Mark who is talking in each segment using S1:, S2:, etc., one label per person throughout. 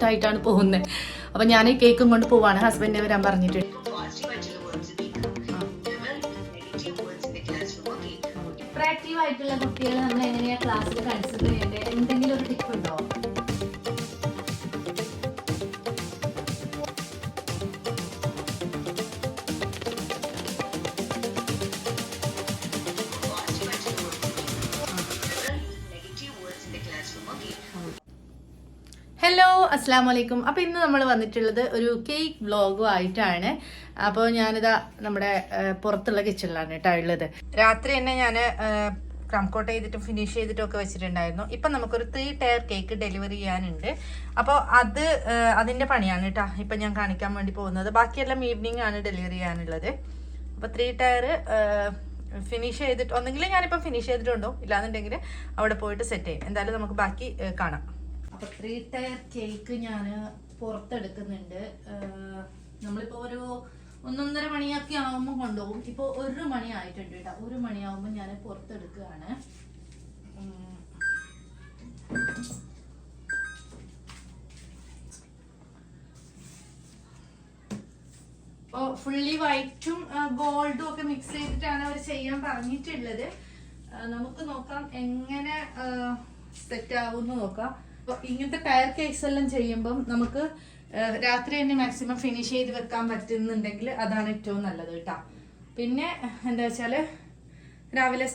S1: ആയിട്ടാണ് പോകുന്നത്. അപ്പം ഞാൻ ഈ കേക്കും കൊണ്ട് പോവാണ്. ഹസ്ബൻഡിനെ വരാൻ പറഞ്ഞിട്ട്.
S2: ആക്റ്റീവ് ആയിട്ടുള്ള കുട്ടികളെ നമ്മൾ എങ്ങനെയാ ക്ലാസ്സിൽ കൺസിഡർ ചെയ്യേണ്ടത്? എന്തെങ്കിലും ഒരു ടിപ്പ് ഉണ്ടോ?
S1: ഹലോ, അസ്സാം വലൈക്കും. അപ്പോൾ ഇന്ന് നമ്മൾ വന്നിട്ടുള്ളത് ഒരു കേക്ക് വ്ളോഗും ആയിട്ടാണ്. അപ്പോൾ ഞാനിതാ നമ്മുടെ പുറത്തുള്ള കിച്ചണിലാണ് കേട്ടോ ഉള്ളത്. രാത്രി തന്നെ ഞാൻ ക്രം കോട്ട് ചെയ്തിട്ടും ഫിനിഷ് ചെയ്തിട്ടും ഒക്കെ വെച്ചിട്ടുണ്ടായിരുന്നു. ഇപ്പം നമുക്കൊരു 3 ടയർ കേക്ക് ഡെലിവറി ചെയ്യാനുണ്ട്. അപ്പോൾ അതിൻ്റെ പണിയാണ് കേട്ടോ ഇപ്പം ഞാൻ കാണിക്കാൻ വേണ്ടി പോകുന്നത്. ബാക്കിയെല്ലാം ഈവനിങ് ആണ് ഡെലിവറി ചെയ്യാനുള്ളത്. അപ്പോൾ 3 ടയർ ഫിനിഷ് ചെയ്തിട്ട് ഒന്നെങ്കിൽ ഞാനിപ്പോൾ ഫിനിഷ് ചെയ്തിട്ടുണ്ടോ, ഇല്ലാന്നുണ്ടെങ്കിൽ അവിടെ പോയിട്ട് സെറ്റ് ചെയ്യും. എന്തായാലും നമുക്ക് ബാക്കി കാണാം. അപ്പോൾ 3 ടയർ കേക്ക് ഞാൻ പുറത്തെടുക്കുന്നുണ്ട്. നമ്മളിപ്പോൾ ഒരു 1-1.5 മണിയൊക്കെ ആകുമ്പോൾ കൊണ്ടുപോകും. ഇപ്പോൾ 1 മണി ആയിട്ടുണ്ട് കേട്ടോ. 1 മണിയാകുമ്പോൾ ഞാൻ പുറത്തെടുക്കുകയാണ്. അപ്പോൾ ഫുള്ളി വൈറ്റും ഗോൾഡും ഒക്കെ മിക്സ് ചെയ്തിട്ടാണ് അവർ ചെയ്യാൻ പറഞ്ഞിട്ടുള്ളത്. നമുക്ക് നോക്കാം എങ്ങനെ സെറ്റ് ആവുമെന്ന് നോക്കാം. ഇങ്ങനത്തെ ടയർ കേക്ക്സ് എല്ലാം ചെയ്യുമ്പം നമുക്ക് രാത്രി തന്നെ മാക്സിമം ഫിനിഷ് ചെയ്ത് വെക്കാൻ പറ്റുന്നുണ്ടെങ്കിൽ അതാണ് ഏറ്റവും നല്ലത് കേട്ടോ. പിന്നെ എന്താ വെച്ചാൽ രാവിലെ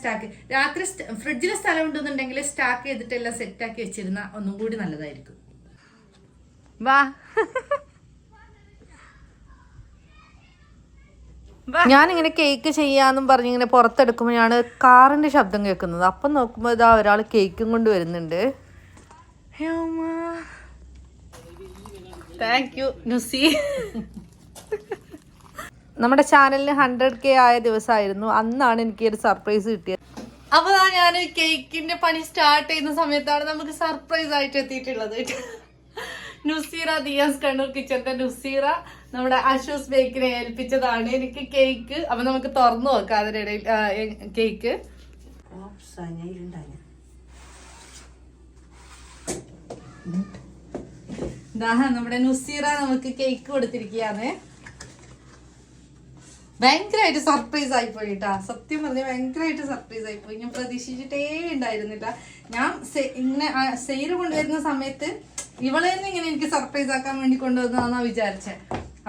S1: രാത്രി ഫ്രിഡ്ജിൽ സ്ഥലം ഉണ്ടെന്നുണ്ടെങ്കിൽ സ്റ്റാക്ക് ചെയ്തിട്ടെല്ലാം സെറ്റാക്കി വെച്ചിരുന്ന ഒന്നും കൂടി നല്ലതായിരിക്കും. വാ, ഞാനിങ്ങനെ കേക്ക് ചെയ്യാന്നും പറഞ്ഞിങ്ങനെ പുറത്തെടുക്കുമ്പോഴാണ് കാറിന്റെ ശബ്ദം കേൾക്കുന്നത്. അപ്പം നോക്കുമ്പോൾ ഇതാ ഒരാൾ കേക്കും കൊണ്ട് വരുന്നുണ്ട്. Thank you Nusi. നമ്മുടെ ചാനലിന് 100K ആയ ദിവസമായിരുന്നു. അന്നാണ് എനിക്ക് ഒരു സർപ്രൈസ് കിട്ടിയത്. അപ്പൊ ഞാൻ കേക്കിന്റെ പണി സ്റ്റാർട്ട് ചെയ്യുന്ന സമയത്താണ് നമുക്ക് സർപ്രൈസ് ആയിട്ട് എത്തിയിട്ടുള്ളത്. നുസീറ, ദിയാസ് കണ്ണൂർ കിച്ചന്റെ നുസീറ നമ്മുടെ അഷൂസ് ബേക്കിനെ ഏൽപ്പിച്ചതാണ് എനിക്ക് കേക്ക്. അപ്പൊ നമുക്ക് തുറന്നു നോക്കാം അതിനിടയിൽ കേക്ക്. നമ്മുടെ നുസീറ നമുക്ക് കേക്ക് കൊടുത്തിരിക്കുകയാണ്. ഭയങ്കരമായിട്ട് സർപ്രൈസ് ആയിപ്പോയി കേട്ടാ. സത്യം പറഞ്ഞ ഭയങ്കരമായിട്ട് സർപ്രൈസ് ആയിപ്പോയി. ഞാൻ പ്രതീക്ഷിച്ചിട്ടേ ഉണ്ടായിരുന്നില്ല. ഞാൻ ഇങ്ങനെ സെയില് കൊണ്ടുവരുന്ന സമയത്ത് ഇവളെ തന്നെ ഇങ്ങനെ എനിക്ക് സർപ്രൈസ് ആക്കാൻ വേണ്ടി കൊണ്ടുവന്നതാന്നാ വിചാരിച്ചേ.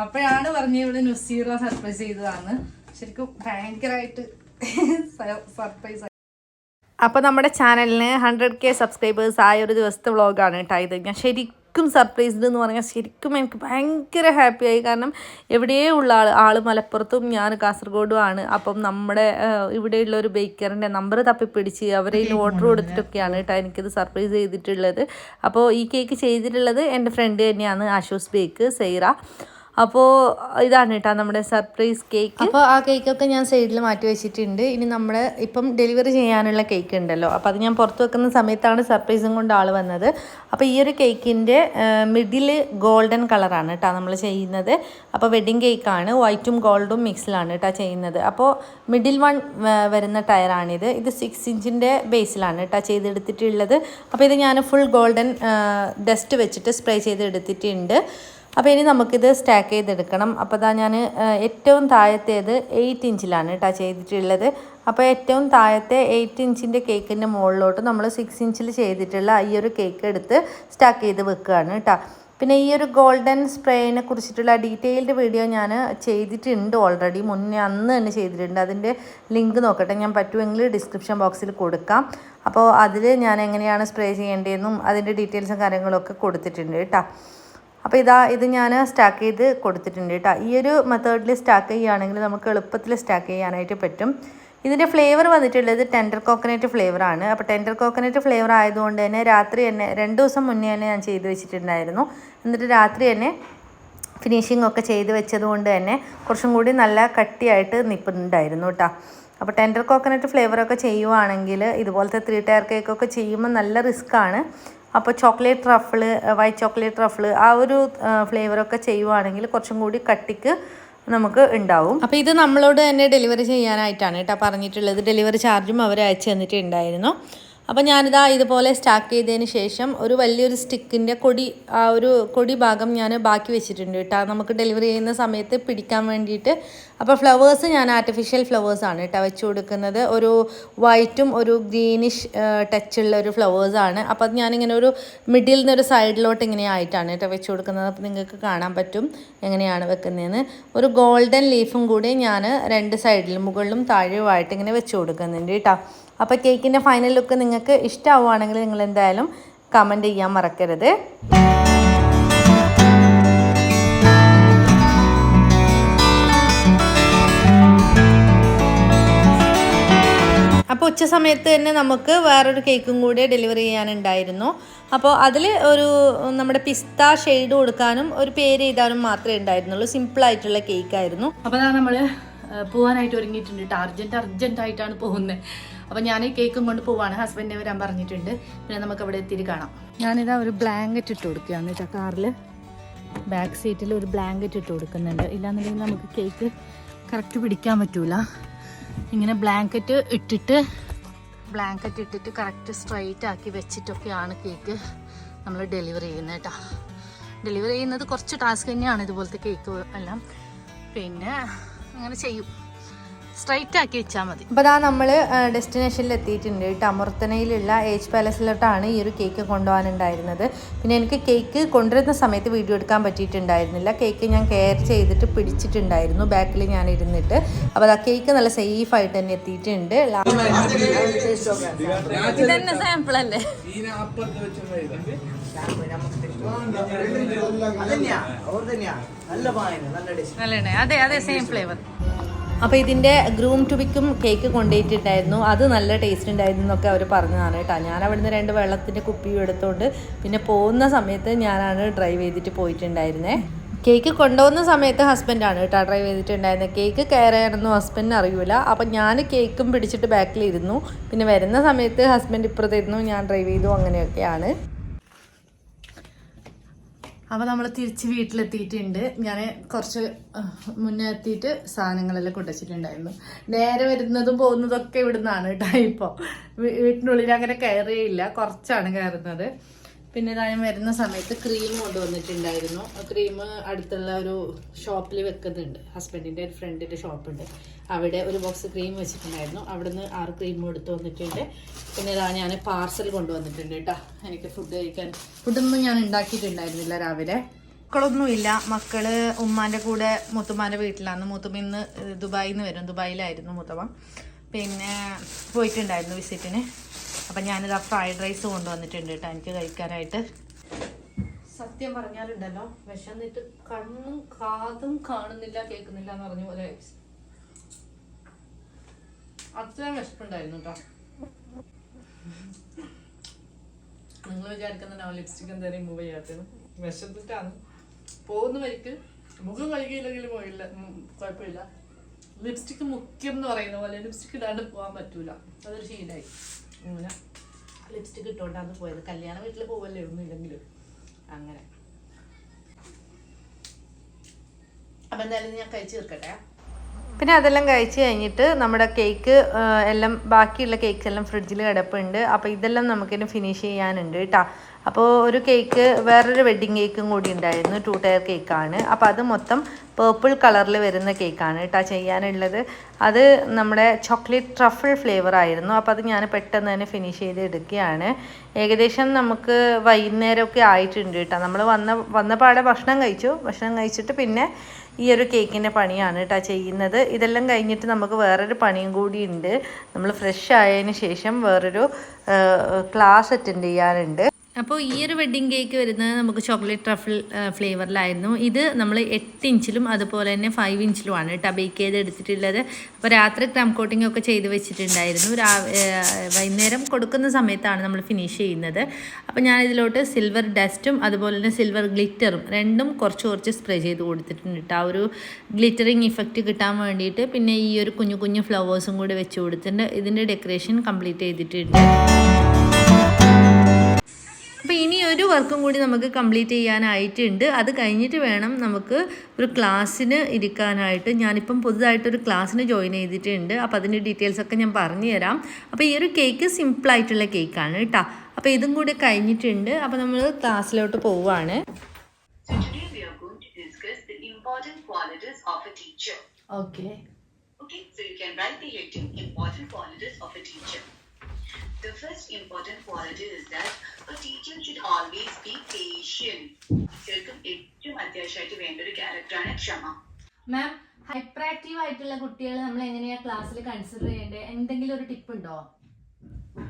S1: അപ്പോഴാണ് പറഞ്ഞ ഇവിടെ നുസീറ സർപ്രൈസ് ചെയ്തതാണ്. ശരിക്കും ഭയങ്കരമായിട്ട് സർപ്രൈസ് ആയി. അപ്പോൾ നമ്മുടെ ചാനലിന് 100K സബ്സ്ക്രൈബേഴ്സ് ആയ ഒരു ദിവസത്തെ വ്ളോഗാണ് കേട്ടോ ഇത്. ഞാൻ ശരിക്കും സർപ്രൈസ്ഡ് എന്ന് പറഞ്ഞാൽ ശരിക്കും എനിക്ക് ഭയങ്കര ഹാപ്പിയായി. കാരണം എവിടെയേ ഉള്ള ആൾ മലപ്പുറത്തും ഞാൻ കാസർഗോഡും ആണ്. അപ്പം നമ്മുടെ ഇവിടെയുള്ള ഒരു ബേക്കറിൻ്റെ നമ്പർ തപ്പിപ്പിടിച്ച് അവരതിൽ ഓർഡർ കൊടുത്തിട്ടൊക്കെയാണ് കേട്ടോ എനിക്കിത് സർപ്രൈസ് ചെയ്തിട്ടുള്ളത്. അപ്പോൾ ഈ കേക്ക് ചെയ്തിട്ടുള്ളത് എൻ്റെ ഫ്രണ്ട് തന്നെയാണ്, ആഷൂസ് ബേക്ക് സൈറ. അപ്പോൾ ഇതാണ് കേട്ടോ നമ്മുടെ സർപ്രൈസ് കേക്ക്. അപ്പോൾ ആ കേക്കൊക്കെ ഞാൻ സൈഡിൽ മാറ്റി വെച്ചിട്ടുണ്ട്. ഇനി നമ്മൾ ഇപ്പം ഡെലിവറി ചെയ്യാനുള്ള കേക്ക് ഉണ്ടല്ലോ, അപ്പോൾ അത് ഞാൻ പുറത്ത് വെക്കുന്ന സമയത്താണ് സർപ്രൈസും കൊണ്ട് ആൾ വന്നത്. അപ്പോൾ ഈ ഒരു കേക്കിൻ്റെ മിഡിൽ ഗോൾഡൻ കളറാണ് കേട്ടോ നമ്മൾ ചെയ്യുന്നത്. അപ്പോൾ വെഡ്ഡിങ് കേക്കാണ്, വൈറ്റും ഗോൾഡും മിക്സിലാണ് കേട്ടോ ചെയ്യുന്നത്. അപ്പോൾ മിഡിൽ വൺ വരുന്ന ടയറാണിത്. ഇത് 6 ഇഞ്ചിൻ്റെ ബേസിലാണ് കേട്ടോ ചെയ്തെടുത്തിട്ടുള്ളത്. അപ്പോൾ ഇത് ഞാൻ ഫുൾ ഗോൾഡൻ ഡസ്റ്റ് വെച്ചിട്ട് സ്പ്രേ ചെയ്തെടുത്തിട്ടുണ്ട്. അപ്പോൾ ഇനി നമുക്കിത് സ്റ്റാക്ക് ചെയ്തെടുക്കണം. അപ്പോൾ ഇതാ ഞാൻ ഏറ്റവും താഴത്തേത് 8 ഇഞ്ചിലാണ് കേട്ടോ ചെയ്തിട്ടുള്ളത്. അപ്പോൾ ഏറ്റവും താഴത്തെ 8 ഇഞ്ചിൻ്റെ കേക്കിൻ്റെ മുകളിലോട്ട് നമ്മൾ 6 ഇഞ്ചിൽ ചെയ്തിട്ടുള്ള ഈ ഒരു കേക്ക് എടുത്ത് സ്റ്റാക്ക് ചെയ്ത് വെക്കുകയാണ് കേട്ടോ. പിന്നെ ഈ ഒരു ഗോൾഡൻ സ്പ്രേനെ കുറിച്ചിട്ടുള്ള ഡീറ്റെയിൽഡ് വീഡിയോ ഞാൻ ചെയ്തിട്ടുണ്ട് ഓൾറെഡി, മുന്നേ അന്ന് തന്നെ ചെയ്തിട്ടുണ്ട്. അതിൻ്റെ ലിങ്ക് നോക്കട്ടെ, ഞാൻ പറ്റുമെങ്കിൽ ഡിസ്ക്രിപ്ഷൻ ബോക്സിൽ കൊടുക്കാം. അപ്പോൾ അതിൽ ഞാൻ എങ്ങനെയാണ് സ്പ്രേ ചെയ്യേണ്ടതെന്നും അതിൻ്റെ ഡീറ്റെയിൽസും കാര്യങ്ങളൊക്കെ കൊടുത്തിട്ടുണ്ട് കേട്ടോ. അപ്പോൾ ഇത് ഞാൻ സ്റ്റാക്ക് ചെയ്ത് കൊടുത്തിട്ടുണ്ട് കേട്ടോ. ഈ ഒരു മെത്തേഡിൽ സ്റ്റാക്ക് ചെയ്യുകയാണെങ്കിൽ നമുക്ക് എളുപ്പത്തിൽ സ്റ്റാക്ക് ചെയ്യാനായിട്ട് പറ്റും. ഇതിൻ്റെ ഫ്ലേവർ വന്നിട്ടുള്ളത് ടെൻഡർ കോക്കനട്ട് ഫ്ലേവറാണ്. അപ്പോൾ ടെൻഡർ കോക്കനട്ട് ഫ്ലേവർ ആയതുകൊണ്ട് തന്നെ രാത്രി തന്നെ 2 ദിവസം മുന്നേ തന്നെ ഞാൻ ചെയ്ത് വെച്ചിട്ടുണ്ടായിരുന്നു. എന്നിട്ട് രാത്രി തന്നെ ഫിനിഷിംഗ് ഒക്കെ ചെയ്ത് വെച്ചതുകൊണ്ട് തന്നെ കുറച്ചും കൂടി നല്ല കട്ടിയായിട്ട് നിൽപ്പുണ്ടായിരുന്നു കേട്ടോ. അപ്പോൾ ടെൻഡർ കോക്കനട്ട് ഫ്ലേവറൊക്കെ ചെയ്യുവാണെങ്കിൽ ഇതുപോലത്തെ 3 ടയർ കേക്കൊക്കെ ചെയ്യുമ്പോൾ നല്ല റിസ്ക്കാണ്. അപ്പോൾ chocolate truffle, white chocolate truffle ആ ഒരു ഫ്ലേവറൊക്കെ ചെയ്യുവാണെങ്കിൽ കുറച്ചും കൂടി കട്ടിക്ക് നമുക്ക് ഉണ്ടാവും. അപ്പോൾ ഇത് നമ്മളോട് തന്നെ ഡെലിവറി ചെയ്യാനായിട്ടാണ് കേട്ടോ പറഞ്ഞിട്ടുള്ളത്. ഡെലിവറി ചാർജും അവർ അയച്ചു തന്നിട്ടുണ്ടായിരുന്നു. അപ്പോൾ ഞാനിതാ ഇതുപോലെ സ്റ്റാക്ക് ചെയ്തതിന് ശേഷം ഒരു വലിയൊരു സ്റ്റിക്കിൻ്റെ ആ ഒരു കൊടി ഭാഗം ഞാൻ ബാക്കി വെച്ചിട്ടുണ്ട് കേട്ടോ, നമുക്ക് ഡെലിവറി ചെയ്യുന്ന സമയത്ത് പിടിക്കാൻ വേണ്ടിയിട്ട്. അപ്പോൾ ഫ്ലവേഴ്സ് ഞാൻ ആർട്ടിഫിഷ്യൽ ഫ്ലവേഴ്സാണ് കേട്ടോ വെച്ച് കൊടുക്കുന്നത്. ഒരു വൈറ്റും ഒരു ഗ്രീനിഷ് ടച്ചുള്ള ഒരു ഫ്ലവേഴ്സാണ്. അപ്പോൾ അത് ഞാനിങ്ങനെ ഒരു മിഡിൽ നിന്നൊരു സൈഡിലോട്ട് ഇങ്ങനെ ആയിട്ടാണ് കേട്ടോ വെച്ച് കൊടുക്കുന്നത്. അപ്പോൾ നിങ്ങൾക്ക് കാണാൻ പറ്റും എങ്ങനെയാണ് വെക്കുന്നതെന്ന്. ഒരു ഗോൾഡൻ ലീഫും കൂടി ഞാൻ 2 സൈഡിലും മുകളിലും താഴെയുമായിട്ട് ഇങ്ങനെ വെച്ച് കൊടുക്കുന്നുണ്ട് കേട്ടോ. അപ്പോൾ കേക്കിൻ്റെ ഫൈനൽ ലുക്ക് നിങ്ങൾക്ക് ഇഷ്ടമാവുകയാണെങ്കിൽ നിങ്ങൾ എന്തായാലും കമൻറ്റ് ചെയ്യാൻ മറക്കരുത്. അപ്പോൾ ഉച്ച സമയത്ത് തന്നെ നമുക്ക് വേറൊരു കേക്കും കൂടി ഡെലിവറി ചെയ്യാനുണ്ടായിരുന്നു. അപ്പോൾ അതിൽ ഒരു നമ്മുടെ പിസ്ത ഷെയ്ഡ് കൊടുക്കാനും ഒരു പേര് എഴുതാനും മാത്രമേ ഉണ്ടായിരുന്നുള്ളൂ. സിമ്പിളായിട്ടുള്ള കേക്കായിരുന്നു. അപ്പോൾ അതാണ് നമ്മൾ പോകാനായിട്ട് ഒരുങ്ങിയിട്ടുണ്ട് കേട്ടോ. അർജൻറ്റായിട്ടാണ് പോകുന്നത്. അപ്പോൾ ഞാൻ ഈ കേക്കും കൊണ്ട് പോവാണ്. ഹസ്ബൻഡിനെ വരാൻ പറഞ്ഞിട്ടുണ്ട്. പിന്നെ നമുക്ക് അവിടെ എത്തിയിട്ട് കാണാം. ഞാനിതാ ഒരു ബ്ലാങ്കറ്റ് ഇട്ട് കൊടുക്കുകയാണ് കേട്ടോ. കാറിൽ ബാക്ക് സീറ്റിൽ ഒരു ബ്ലാങ്കറ്റ് ഇട്ട് കൊടുക്കുന്നുണ്ട്. ഇല്ലാന്നുണ്ടെങ്കിൽ നമുക്ക് കേക്ക് കറക്റ്റ് പിടിക്കാൻ പറ്റൂല. ഇങ്ങനെ ബ്ലാങ്കറ്റ് ഇട്ടിട്ട് കറക്റ്റ് സ്ട്രൈറ്റ് ആക്കി വെച്ചിട്ടൊക്കെയാണ് കേക്ക് നമ്മൾ ഡെലിവറി ചെയ്യുന്നത് കേട്ടോ. ഡെലിവറി ചെയ്യുന്നത് കുറച്ച് ടാസ്ക് തന്നെയാണ് ഇതുപോലത്തെ കേക്ക് എല്ലാം. പിന്നെ അങ്ങനെ ചെയ്യും, സ്ട്രൈറ്റ് ആക്കി വെച്ചാൽ മതി. അപ്പോൾ അതാ നമ്മൾ ഡെസ്റ്റിനേഷനിൽ എത്തിയിട്ടുണ്ട് കേട്ടോ. അമൃത്തനയിലുള്ള ഏജ് പാലസിലോട്ടാണ് ഈ ഒരു കേക്ക് കൊണ്ടുപോകാനുണ്ടായിരുന്നത്. പിന്നെ എനിക്ക് കേക്ക് കൊണ്ടുവരുന്ന സമയത്ത് വീഡിയോ എടുക്കാൻ പറ്റിയിട്ടുണ്ടായിരുന്നില്ല. കേക്ക് ഞാൻ കെയർ ചെയ്തിട്ട് പിടിച്ചിട്ടുണ്ടായിരുന്നു ബാക്കിൽ ഞാൻ ഇരുന്നിട്ട്. അപ്പോൾ ആ കേക്ക് നല്ല സേഫായിട്ട് തന്നെ എത്തിയിട്ടുണ്ട്. ഇതന്നെ സാമ്പിൾ അല്ലേ? അതെ അതെ, സെയിം ഫ്ലേവർ. അപ്പോൾ ഇതിൻ്റെ ഗ്രൂം ടു ബിക്കും കേക്ക് കൊണ്ടുപോയിട്ടുണ്ടായിരുന്നു. അത് നല്ല ടേസ്റ്റ് ഉണ്ടായിരുന്നു എന്നൊക്കെ അവർ പറഞ്ഞതാണ് കേട്ടോ. ഞാൻ അവിടുന്ന് 2 വെള്ളത്തിൻ്റെ കുപ്പിയും എടുത്തുകൊണ്ട് പിന്നെ പോകുന്ന സമയത്ത് ഞാനാണ് ഡ്രൈവ് ചെയ്തിട്ട് പോയിട്ടുണ്ടായിരുന്നത്. കേക്ക് കൊണ്ടുപോകുന്ന സമയത്ത് ഹസ്ബൻഡാണ് കേട്ടോ ഡ്രൈവ് ചെയ്തിട്ടുണ്ടായിരുന്നത്. കേക്ക് കെയർ ചെയ്യണമെന്നും ഹസ്ബൻഡിന് അറിയില്ല. അപ്പം ഞാൻ കേക്കും പിടിച്ചിട്ട് ബാക്കിലിരുന്നു. പിന്നെ വരുന്ന സമയത്ത് ഹസ്ബൻഡ് ഇപ്പുറത്തിരുന്നു, ഞാൻ ഡ്രൈവ് ചെയ്തു. അങ്ങനെയൊക്കെയാണ്. അപ്പോൾ നമ്മൾ തിരിച്ച് വീട്ടിലെത്തിയിട്ടുണ്ട്. ഞാൻ കുറച്ച് മുന്നേ എത്തിയിട്ട് സാധനങ്ങളെല്ലാം കൊണ്ടുവച്ചിട്ടുണ്ടായിരുന്നു. നേരെ വരുന്നതും പോകുന്നതൊക്കെ ഇവിടെ നിന്നാണ് കേട്ടോ. ഇപ്പോൾ വീട്ടിനുള്ളിൽ അങ്ങനെ കയറിയില്ല, കുറച്ചാണ് കയറുന്നത്. പിന്നെ ഞാൻ വരുന്ന സമയത്ത് ക്രീം കൊണ്ടുവന്നിട്ടുണ്ടായിരുന്നു. ക്രീം അടുത്തുള്ള ഒരു ഷോപ്പിൽ വെക്കുന്നുണ്ട്. ഹസ്ബൻഡിൻ്റെ ഒരു ഫ്രണ്ടിൻ്റെ ഷോപ്പുണ്ട്, അവിടെ ഒരു ബോക്സ് ക്രീം വെച്ചിട്ടുണ്ടായിരുന്നു. അവിടെ നിന്ന് 6 ക്രീമും എടുത്ത് വന്നിട്ടുണ്ട്. പിന്നെ ഇതാ ഞാൻ പാർസൽ കൊണ്ടുവന്നിട്ടുണ്ട് കേട്ടോ. എനിക്ക് ഫുഡൊന്നും ഞാൻ ഉണ്ടാക്കിയിട്ടുണ്ടായിരുന്നില്ല രാവിലെ. മക്കളൊന്നുമില്ല. മക്കള് ഉമ്മാൻ്റെ കൂടെ മുത്തുമ്മാൻ്റെ വീട്ടിലാണ്. മുത്തുമ്മ ഇന്ന് ദുബായിൽ നിന്ന് വരും. ദുബായിലായിരുന്നു മുത്തമ്മ. പിന്നെ പോയിട്ടുണ്ടായിരുന്നു വിസിറ്റിന്. അപ്പം ഞാനിതാ ഫ്രൈഡ് റൈസ് കൊണ്ടുവന്നിട്ടുണ്ട് കേട്ടോ എനിക്ക് കഴിക്കാനായിട്ട്. സത്യം പറഞ്ഞാലുണ്ടല്ലോ, വിശന്നിട്ട് കണ്ണും കാതും കാണുന്നില്ല കേൾക്കുന്നില്ല എന്ന് പറഞ്ഞ പോലെ അത്രയും വിശപ്പുണ്ടായിരുന്നു കേട്ടോ. നിങ്ങൾ വിചാരിക്കുന്നുണ്ടാവും ലിപ്സ്റ്റിക് എന്തായാലും റിമൂവ് ചെയ്യാത്തത്. വിശന്നിട്ടാണ് പോകുന്ന വഴിക്ക്. മുഖം കഴുകിയില്ലെങ്കിലും പോയില്ല, കുഴപ്പമില്ല. ലിപ്സ്റ്റിക് മുഖ്യം എന്ന് പറയുന്ന പോലെ ലിപ്സ്റ്റിക് ഇടാണ്ട് പോകാൻ പറ്റൂല. അതൊരു ശീലമായി. അങ്ങനെ ലിപ്സ്റ്റിക് ഇട്ടുകൊണ്ടാണ് പോയത്. കല്യാണ വീട്ടിൽ പോവല്ലേ ഒന്നും ഇല്ലെങ്കിലും അങ്ങനെ. അപ്പം എന്തായാലും ഞാൻ കഴിച്ച് തീർക്കട്ടെ. പിന്നെ അതെല്ലാം കഴിച്ച് കഴിഞ്ഞിട്ട് നമ്മുടെ കേക്ക് എല്ലാം ബാക്കിയുള്ള കേക്ക്സ് എല്ലാം ഫ്രിഡ്ജിൽ കിടപ്പുണ്ട്. അപ്പോൾ ഇതെല്ലാം നമുക്കിനി ഫിനിഷ് ചെയ്യാനുണ്ട് കേട്ടോ. അപ്പോൾ ഒരു കേക്ക്, വേറൊരു വെഡ്ഡിങ് കേക്കും കൂടി ഉണ്ടായിരുന്നു. 2 ടയർ കേക്കാണ്. അപ്പോൾ അത് മൊത്തം പേർപ്പിൾ കളറിൽ വരുന്ന കേക്കാണ് കേട്ടോ ചെയ്യാനുള്ളത്. അത് നമ്മുടെ ചോക്ലേറ്റ് ട്രഫിൾ ഫ്ലേവർ ആയിരുന്നു. അപ്പോൾ അത് ഞാൻ പെട്ടെന്ന് തന്നെ ഫിനിഷ് ചെയ്ത് എടുക്കുകയാണ്. ഏകദേശം നമുക്ക് വൈകുന്നേരമൊക്കെ ആയിട്ടുണ്ട് കേട്ടോ. നമ്മൾ വന്ന പാടെ ഭക്ഷണം കഴിച്ചിട്ട് പിന്നെ ഈ ഒരു കേക്കിൻ്റെ പണിയാണ് കേട്ടോ ചെയ്യുന്നത്. ഇതെല്ലാം കഴിഞ്ഞിട്ട് നമുക്ക് വേറൊരു പണിയും കൂടി ഉണ്ട്. നമ്മൾ ഫ്രഷ് ആയതിന് ശേഷം വേറൊരു ക്ലാസ് അറ്റൻഡ് ചെയ്യാനുണ്ട്. അപ്പോൾ ഈ ഒരു വെഡ്ഡിങ് കേക്ക് വരുന്നത് നമുക്ക് ചോക്ലേറ്റ് ട്രഫിൾ ഫ്ലേവറിലായിരുന്നു. ഇത് നമ്മൾ 8 ഇഞ്ചിലും അതുപോലെ തന്നെ 5 ഇഞ്ചിലുമാണ് കേട്ടോ ബേക്ക് ചെയ്ത് എടുത്തിട്ടുള്ളത്. അപ്പോൾ രാത്രി ക്രം കോട്ടിംഗ് ഒക്കെ ചെയ്ത് വെച്ചിട്ടുണ്ടായിരുന്നു. വൈകുന്നേരം കൊടുക്കുന്ന സമയത്താണ് നമ്മൾ ഫിനിഷ് ചെയ്യുന്നത്. അപ്പോൾ ഞാൻ ഇതിലോട്ട് സിൽവർ ഡസ്റ്റും അതുപോലെ തന്നെ സിൽവർ ഗ്ലിറ്ററും രണ്ടും കുറച്ച് സ്പ്രേ ചെയ്ത് കൊടുത്തിട്ടുണ്ട് കേട്ടോ. ആ ഒരു ഗ്ലിറ്ററിങ് ഇഫക്റ്റ് കിട്ടാൻ വേണ്ടിയിട്ട്. പിന്നെ ഈ ഒരു കുഞ്ഞു ഫ്ലവേഴ്സും കൂടി വെച്ച് കൊടുത്തിട്ടുണ്ട്. ഇതിൻ്റെ ഡെക്കറേഷൻ കംപ്ലീറ്റ് ചെയ്തിട്ടുണ്ട്.
S3: അപ്പോൾ ഇനി ഒരു വർക്കും കൂടി നമുക്ക് കംപ്ലീറ്റ് ചെയ്യാനായിട്ടുണ്ട്. അത് കഴിഞ്ഞിട്ട് വേണം നമുക്ക് ഒരു ക്ലാസ്സിന് ഇരിക്കാനായിട്ട്. ഞാനിപ്പം പുതുതായിട്ടൊരു ക്ലാസ്സിന് ജോയിൻ ചെയ്തിട്ടുണ്ട്. അപ്പോൾ അതിൻ്റെ ഡീറ്റെയിൽസൊക്കെ ഞാൻ പറഞ്ഞു തരാം. അപ്പോൾ ഈ ഒരു കേക്ക് സിമ്പിളായിട്ടുള്ള കേക്കാണ് കേട്ടോ. അപ്പോൾ ഇതും കൂടി കഴിഞ്ഞിട്ടുണ്ട്. അപ്പോൾ നമ്മൾ ക്ലാസ്സിലോട്ട് പോവുകയാണ്.
S2: Okay.
S4: Okay, so you can write the heading important qualities of a teacher. The first important quality is that a teacher should always be patient. ശരിക്കും ഏറ്റവും അത്യാവശ്യമായിട്ട് വേണ്ട ഒരു ക്യാരക്ടറാണ് ക്ഷമ.
S2: മാം, ഹൈപ്പർ ആക്റ്റീവ് ആയിട്ടുള്ള കുട്ടികളെ നമ്മൾ എങ്ങനെയാ ക്ലാസ്സിൽ കൺസിഡർ ചെയ്യേണ്ടത്? എന്തെങ്കിലും ഒരു ടിപ്പ് ഉണ്ടോ?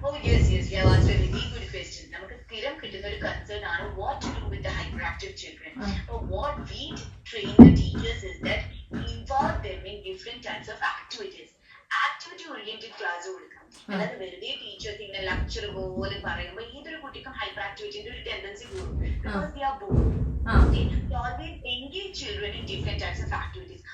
S4: Oh yes, you have asked a very good question. നമുക്ക് സ്ഥിരം കിട്ടുന്ന ഒരു കൺസേൺ ആണ് what to do with the hyperactive children. What we train the teachers is that involve them in different types of activities. Activity oriented class കൊടുക്കാം. അല്ലാതെ വെറുതെ teachers ഇങ്ങനെ lecture പോലെ പറയുമ്പോൾ ഏതൊരു കുട്ടിക്കും ഹൈപ്പർ ആക്ടിവിറ്റിന്റെ ഒരു ടെൻഡൻസി കൂടും. Because they are bored. They always engage children in different types of activities.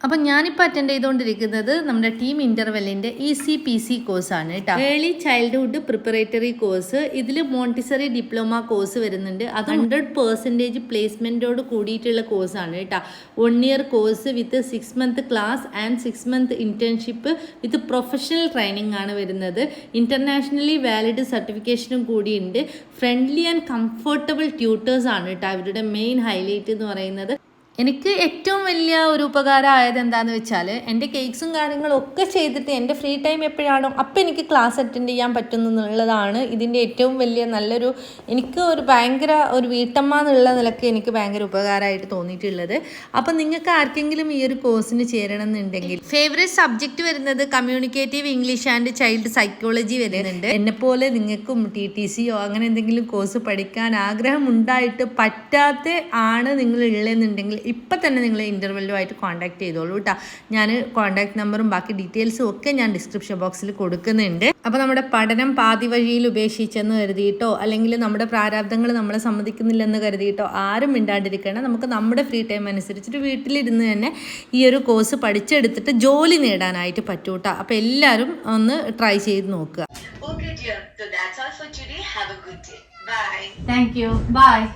S3: അപ്പം ഞാനിപ്പോൾ അറ്റൻഡ് ചെയ്തുകൊണ്ടിരിക്കുന്നത് നമ്മുടെ ടീം ഇൻ്റർവെല്ലിൻ്റെ ECPC കോഴ്സാണ് കേട്ടോ. Early childhood preparatory course. ഇതിൽ മോണ്ടിസറി ഡിപ്ലോമ കോഴ്സ് വരുന്നുണ്ട്. അത് 100% പ്ലേസ്മെൻറ്റോട് കൂടിയിട്ടുള്ള കോഴ്സാണ് കേട്ടോ. 1 year course with 6 month class and 6 month internship with professional training ആണ് വരുന്നത്. ഇൻ്റർനാഷണലി വാലിഡ് സർട്ടിഫിക്കേഷനും കൂടിയുണ്ട്. ഫ്രണ്ട്ലി ആൻഡ് കംഫർട്ടബിൾ ട്യൂട്ടേഴ്സാണ് കേട്ടോ അവരുടെ മെയിൻ ഹൈലൈറ്റ് എന്ന് പറയുന്നത്. എനിക്ക് ഏറ്റവും വലിയ ഒരു ഉപകാരം ആയത് എന്താണെന്ന് വെച്ചാൽ എൻ്റെ കേക്ക്സും കാര്യങ്ങളും ഒക്കെ ചെയ്തിട്ട് എൻ്റെ ഫ്രീ ടൈം എപ്പോഴാണോ അപ്പോൾ എനിക്ക് ക്ലാസ് അറ്റൻഡ് ചെയ്യാൻ പറ്റുന്നു എന്നുള്ളതാണ് ഇതിൻ്റെ ഏറ്റവും വലിയ നല്ലൊരു, എനിക്ക് ഒരു ഭയങ്കര ഒരു വീട്ടമ്മ എന്നുള്ള നിലയ്ക്ക് എനിക്ക് ഭയങ്കര ഉപകാരമായിട്ട് തോന്നിയിട്ടുള്ളത്. അപ്പം നിങ്ങൾക്ക് ആർക്കെങ്കിലും ഈ ഒരു കോഴ്സിന് ചേരണം എന്നുണ്ടെങ്കിൽ ഫേവറേറ്റ് സബ്ജക്റ്റ് വരുന്നത് communicative English and child psychology വരുന്നുണ്ട്. എന്നെപ്പോലെ നിങ്ങൾക്കും TTCയോ അങ്ങനെ എന്തെങ്കിലും കോഴ്സ് പഠിക്കാൻ ആഗ്രഹമുണ്ടായിട്ട് പറ്റാത്ത ആണ് നിങ്ങൾ ഉള്ളതെന്നുണ്ടെങ്കിൽ ഇപ്പം തന്നെ നിങ്ങൾ ഇൻ്റർവെല്ലുമായിട്ട് കോൺടാക്ട് ചെയ്തോളൂ കേട്ടോ. ഞാൻ കോൺടാക്ട് നമ്പറും ബാക്കി ഡീറ്റെയിൽസും ഒക്കെ ഞാൻ ഡിസ്ക്രിപ്ഷൻ ബോക്സിൽ കൊടുക്കുന്നുണ്ട്. അപ്പോൾ നമ്മുടെ പഠനം പാതി വഴിയിൽ ഉപേക്ഷിച്ചെന്ന് കരുതിയിട്ടോ അല്ലെങ്കിൽ നമ്മുടെ പ്രാരാബ്ദങ്ങൾ നമ്മളെ സമ്മതിക്കുന്നില്ലെന്ന് കരുതിയിട്ടോ ആരും മിണ്ടാണ്ടിരിക്കണം. നമുക്ക് നമ്മുടെ ഫ്രീ ടൈം അനുസരിച്ചിട്ട് വീട്ടിലിരുന്ന് തന്നെ ഈ ഒരു കോഴ്സ് പഠിച്ചെടുത്തിട്ട് ജോലി നേടാനായിട്ട് പറ്റൂ കേട്ടോ. അപ്പോൾ എല്ലാവരും ഒന്ന് ട്രൈ ചെയ്ത് നോക്കുക.
S4: Okay dear, so that's all for today. Have a good day. Bye.
S2: Thank you. Bye.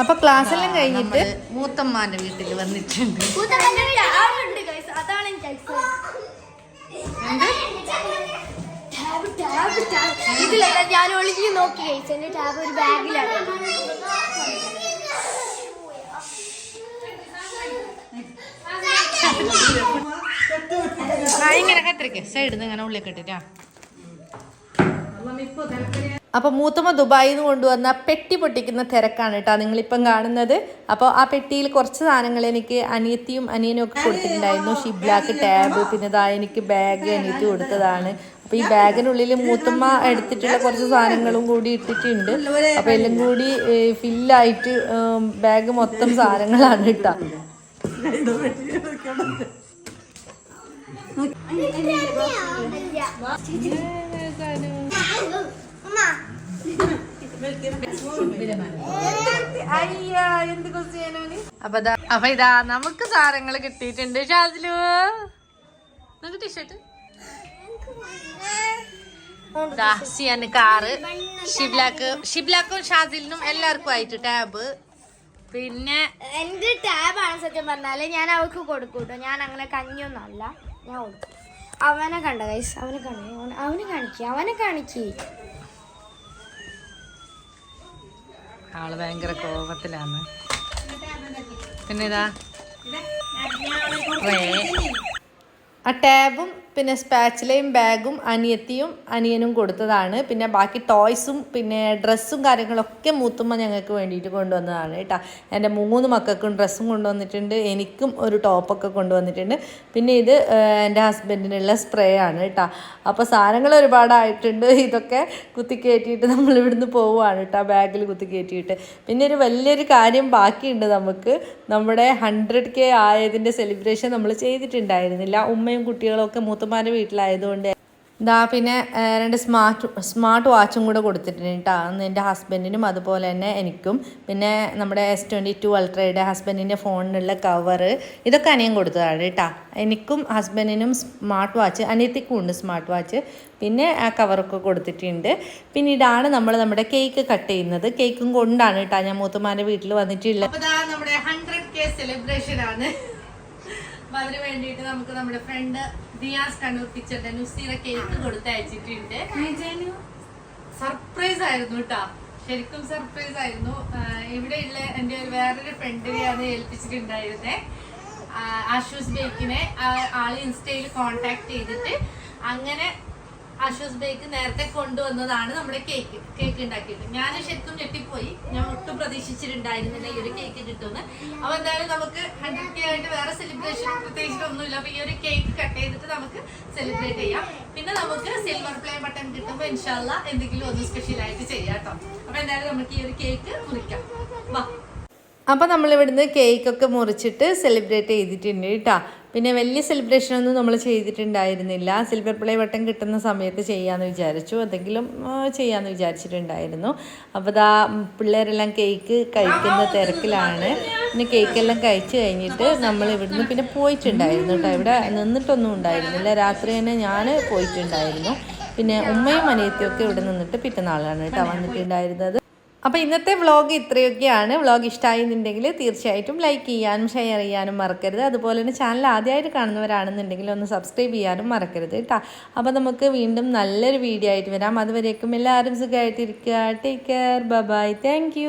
S3: അപ്പോൾ ക്ലാസ്സെല്ലാം കഴിഞ്ഞിട്ട് മൂത്തമ്മാൻ്റെ വീട്ടിൽ വന്നിട്ടുണ്ട്.
S5: ഞാൻ ഒളിച്ച് നോക്കി എന്റെ ടാബ് ഒരു ബാഗിലാണ്.
S3: ഇങ്ങനെ കത്തിരിക്ക സൈഡിൽ നിന്ന് ഇങ്ങനെ ഉള്ളിൽ കെട്ടിട്ടാ. അപ്പോൾ മൂത്തമ്മ ദുബായിൽ നിന്ന് കൊണ്ടുവന്ന പെട്ടി പൊട്ടിക്കുന്ന തിരക്കാണ് കേട്ടോ നിങ്ങളിപ്പം കാണുന്നത്. അപ്പോൾ ആ പെട്ടിയിൽ കുറച്ച് സാധനങ്ങൾ എനിക്ക് അനിയത്തിയും അനിയനും ഒക്കെ കൊടുത്തിട്ടുണ്ടായിരുന്നു. ഷിബ്ലാക്ക് ടാബ്, പിന്നെ ഇതാ എനിക്ക് ബാഗ് അനിയത്തി കൊടുത്തതാണ്. അപ്പോൾ ഈ ബാഗിനുള്ളിൽ മൂത്തമ്മ എടുത്തിട്ടുള്ള കുറച്ച് സാധനങ്ങളും കൂടി ഇട്ടിട്ടുണ്ട്. അപ്പോൾ എല്ലാം കൂടി ഫില്ലായിട്ട് ബാഗ് മൊത്തം സാധനങ്ങളാണ് കേട്ടോ. അപ്പൊ ഇതാ നമുക്ക് സാധനങ്ങൾ കിട്ടിയിട്ടുണ്ട്. ഷാസിലു നിനക്ക് ടീഷർട്ട്, സിയാന് കാറ്, ഷിബ്ലാക്കും ഷാസിലിനും എല്ലാവർക്കും ആയിട്ട് ടാബ്. പിന്നെ
S5: എന്റെ ടാബാണ് സത്യം പറഞ്ഞാല്. ഞാൻ അവൾക്ക് കൊടുക്കൂട്ടോ. ഞാൻ അങ്ങനെ കഞ്ഞൊന്നും അല്ല, ഞാൻ കൊടുക്കും. അവനെ കണ്ട ഗൈസ്, അവനെ കാണിക്ക്.
S3: ആള് ഭയങ്കര കോപത്തിലാണ്. പിന്നെ ഇതാ ആ ടാബും പിന്നെ സ്പാച്ചിലയും ബാഗും അനിയത്തിയും അനിയനും കൊടുത്തതാണ്. പിന്നെ ബാക്കി ടോയ്സും പിന്നെ ഡ്രസ്സും കാര്യങ്ങളൊക്കെ മൂത്തുമ്മ ഞങ്ങൾക്ക് വേണ്ടിയിട്ട് കൊണ്ടുവന്നതാണ് കേട്ടോ. എൻ്റെ 3 മക്കൾക്കും ഡ്രസ്സും കൊണ്ടുവന്നിട്ടുണ്ട്, എനിക്കും ഒരു ടോപ്പൊക്കെ കൊണ്ടുവന്നിട്ടുണ്ട്. പിന്നെ ഇത് എൻ്റെ ഹസ്ബൻഡിനുള്ള സ്പ്രേ ആണ് കേട്ടോ. അപ്പോൾ സാധനങ്ങൾ ഒരുപാടായിട്ടുണ്ട്. ഇതൊക്കെ കുത്തിക്കയറ്റിയിട്ട് നമ്മളിവിടുന്ന് പോവുകയാണ് കേട്ടോ, ബാഗിൽ കുത്തിക്കയറ്റിയിട്ട്. പിന്നെ ഒരു വലിയൊരു കാര്യം ബാക്കിയുണ്ട്. നമുക്ക് നമ്മുടെ 100K ആയതിൻ്റെ സെലിബ്രേഷൻ നമ്മൾ ചെയ്തിട്ടുണ്ടായിരുന്നില്ല. ഉമ്മയും കുട്ടികളും ഒക്കെ മൂത്തമാരുടെ വീട്ടിലായതുകൊണ്ട് ഇതാ പിന്നെ 2 സ്മാർട്ട് വാച്ചും കൂടെ കൊടുത്തിട്ടുണ്ട് കേട്ടോ. അന്ന് എൻ്റെ ഹസ്ബൻഡിനും അതുപോലെ തന്നെ എനിക്കും. പിന്നെ നമ്മുടെ S22 അൾട്രയുടെ ഹസ്ബൻഡിൻ്റെ ഫോണിനുള്ള കവറ് ഇതൊക്കെ അനിയൻ കൊടുത്തതാണ് കേട്ടോ. എനിക്കും ഹസ്ബൻഡിനും സ്മാർട്ട് വാച്ച്, അനിയത്തിക്കും ഉണ്ട് സ്മാർട്ട് വാച്ച്. പിന്നെ ആ കവറൊക്കെ കൊടുത്തിട്ടുണ്ട്. പിന്നെ ഇതാണ് നമ്മുടെ കേക്ക് കട്ട് ചെയ്യുന്നത്. കേക്കും കൊണ്ടാണ് കേട്ടോ ഞാൻ മൂത്തുമാരുടെ വീട്ടിൽ വന്നിട്ടുള്ളത്.
S1: അപ്പോൾ നമ്മുടെ 100K സെലിബ്രേഷൻ ആണ്. അപ്പോൾ അതിന് വേണ്ടിയിട്ട് നമുക്ക് നമ്മുടെ ഫ്രണ്ട് ദിയാസ് കണ്ണൂർ കിച്ചന്റെ നുസീറ കേക്ക് കൊടുത്തയച്ചിട്ടുണ്ട്. സർപ്രൈസ് ആയിരുന്നു കേട്ടോ, ശരിക്കും സർപ്രൈസ് ആയിരുന്നു. ഇവിടെയുള്ള എൻ്റെ വേറൊരു ഫ്രണ്ടിനെയാണ് ഏൽപ്പിച്ചിട്ടുണ്ടായിരുന്നത്, ആഷൂസ് ബേക്കിനെ. ആള് ഇൻസ്റ്റയിൽ കോണ്ടാക്ട് ചെയ്തിട്ട് അങ്ങനെ ആഷൂസ് ബേക്ക് നേരത്തെ കൊണ്ടുവന്നതാണ് നമ്മുടെ കേക്ക് ഉണ്ടാക്കിയിട്ട്. ഞാൻ ശരിക്കും ഞെട്ടിപ്പോയി, ഞാൻ ഒട്ടും പ്രതീക്ഷിച്ചിട്ടുണ്ടായിരുന്നില്ല ഈ ഒരു കേക്ക് കിട്ടുമെന്ന്. അപ്പൊ എന്തായാലും നമുക്ക് 100K ആയിട്ട് വേറെ സെലിബ്രേഷൻ പ്രത്യേകിച്ചിട്ടൊന്നുമില്ല. അപ്പൊ ഈ ഒരു കേക്ക് കട്ട് ചെയ്തിട്ട് നമുക്ക് സെലിബ്രേറ്റ് ചെയ്യാം. പിന്നെ നമുക്ക് സിൽവർ പ്ലേ ബട്ടൺ കിട്ടുമ്പോൾ ഇൻഷാല്ലാ എന്തെങ്കിലും ഒന്ന് സ്പെഷ്യൽ ആയിട്ട് ചെയ്യാം കേട്ടോ. അപ്പൊ എന്തായാലും നമുക്ക് ഈ ഒരു കേക്ക് മുറിക്കാം. വാ.
S3: അപ്പോൾ നമ്മളിവിടുന്ന് കേക്കൊക്കെ മുറിച്ചിട്ട് സെലിബ്രേറ്റ് ചെയ്തിട്ടുണ്ട് കേട്ടോ. പിന്നെ വലിയ സെലിബ്രേഷനൊന്നും നമ്മൾ ചെയ്തിട്ടുണ്ടായിരുന്നില്ല. സിൽവർ പ്ലേ ബട്ടൺ കിട്ടുന്ന സമയത്ത് ചെയ്യാമെന്ന് വിചാരിച്ചു, എന്തെങ്കിലും ചെയ്യാമെന്ന് വിചാരിച്ചിട്ടുണ്ടായിരുന്നു. അപ്പോൾ ഇതാ പിള്ളേരെല്ലാം കേക്ക് കഴിക്കുന്ന തിരക്കിലാണ്. പിന്നെ കേക്കെല്ലാം കഴിച്ച് കഴിഞ്ഞിട്ട് നമ്മൾ ഇവിടുന്ന് പിന്നെ പോയിട്ടുണ്ടായിരുന്നു കേട്ടോ. ഇവിടെ നിന്നിട്ടൊന്നും ഉണ്ടായിരുന്നില്ല, രാത്രി തന്നെ ഞാൻ പോയിട്ടുണ്ടായിരുന്നു. പിന്നെ ഉമ്മയും അനിയത്തിയൊക്കെ ഇവിടെ നിന്നിട്ട് പിറ്റന്നാളാണ് കേട്ടോ വന്നിട്ടുണ്ടായിരുന്നത്. അപ്പോൾ ഇന്നത്തെ വ്ളോഗ് ഇത്രയൊക്കെയാണ്. വ്ളോഗ് ഇഷ്ടമായിരുന്നുണ്ടെങ്കിൽ തീർച്ചയായിട്ടും ലൈക്ക് ചെയ്യാനും ഷെയർ ചെയ്യാനും മറക്കരുത്. അതുപോലെ തന്നെ ചാനൽ ആദ്യമായിട്ട് കാണുന്നവരാണെന്നുണ്ടെങ്കിൽ ഒന്ന് സബ്സ്ക്രൈബ് ചെയ്യാനും മറക്കരുത് കേട്ടോ. അപ്പോൾ നമുക്ക് വീണ്ടും നല്ലൊരു വീഡിയോ ആയിട്ട് വരാം. അതുവരേക്കും എല്ലാവരും സുഖമായിട്ടിരിക്കുക. Take care. Bye. Thank U.